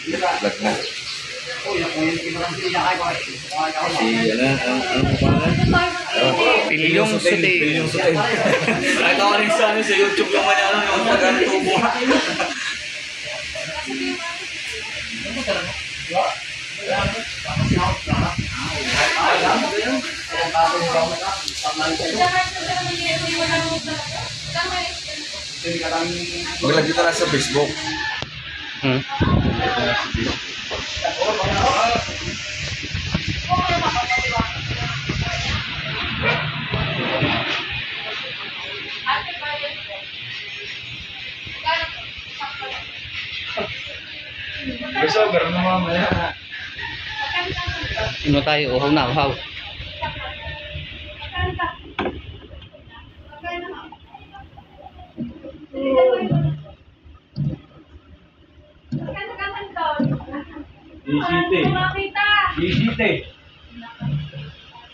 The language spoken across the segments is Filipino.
Vlog na. Anong pangalan? Pilyong Sutil. Pilyong Sutil. Kahit ako rin sa YouTube yung manyalang yung pagkatubo. Maglagay ka lang sa Facebook. Gusto, pero naman mamaya. Ano tayo? Uhaw na, uhaw.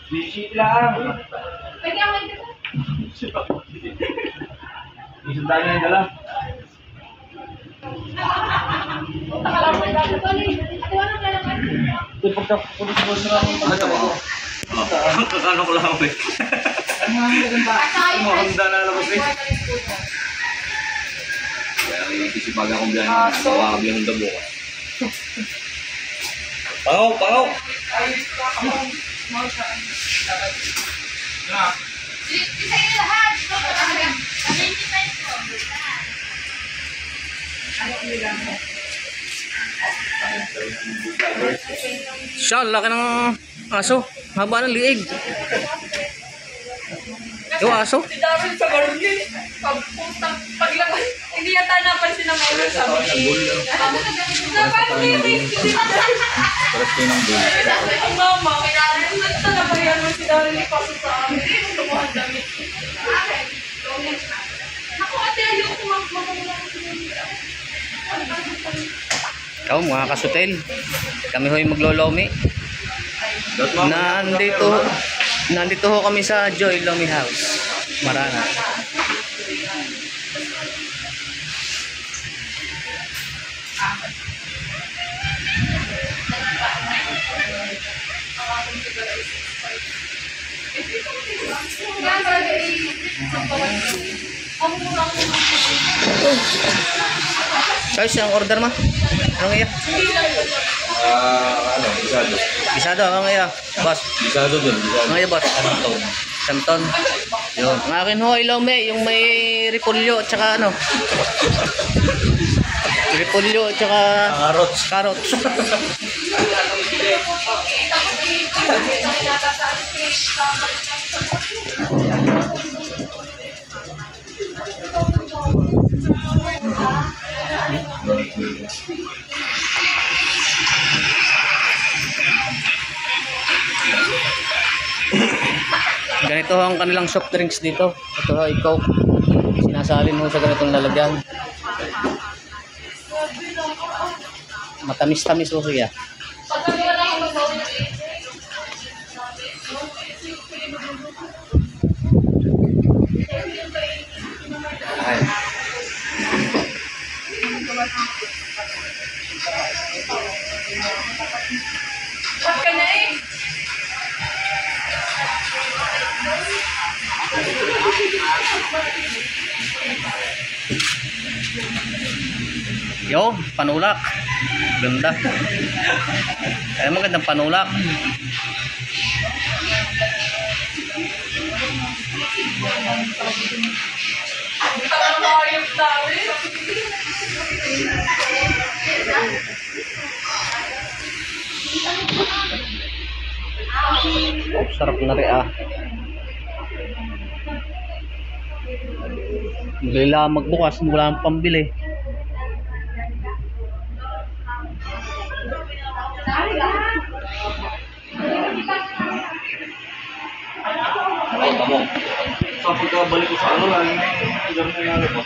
Bisite lang. Isang tayo na yung dala. Ito pagkapulis-pulis na lang. Ano ba? Kakano ko lang ako eh. Mahanda na labas eh. Kaya nag-isipag akong biyahe. Nakakabiyang ng dabo. Pangaw! Pangaw! Isa yung lahat. Siya, laki ng aso. Haba ng liig. Yung aso? Si Darren sa barangay. Paglabas, hindi yata napansin ng mga sabi ni... Paras kayo ng bull. Ang mama, nagta na ba yan si Darren ipasok sa amin? Tumuhan kami. Ako ate, ayoko magmamula ko Ikaw, mga kasutel. Kami ho'y maglolomi. Nandito ho kami sa Joy Lomi House. Marana. Guys, ang order mo? Ano nga? Bisado. Bisado, ano nga? Boss. Bisado dun. Ano nga, boss? Samton. Yun. Ang akin ho, ilome, yung may repolyo at saka ano? Repolyo at saka carrots. Ganito ang kanilang soft drinks dito. Ito ha, ikaw. Sinasalin mo sa ganitong lalagyan. Matamis-tamis po siya. Ay. Ba't ka na eh? Yo, panulak. Ganda. Ay, magandang panulak. Ayos namin. Oh, sarap na rin ah. Magla magbukas, wala nang pambili. Ay, tamo. Sa pagkabalik ko sa ano lang, yung nangyari po.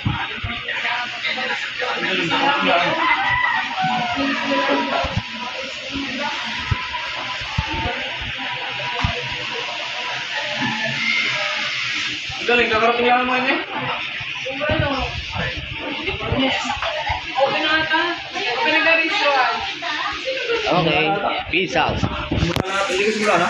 Galing, kakarating lang mo yun eh. Ano? Okay na ata. Okay na galing siya. Okay. Peace out. Hindi ko simula na.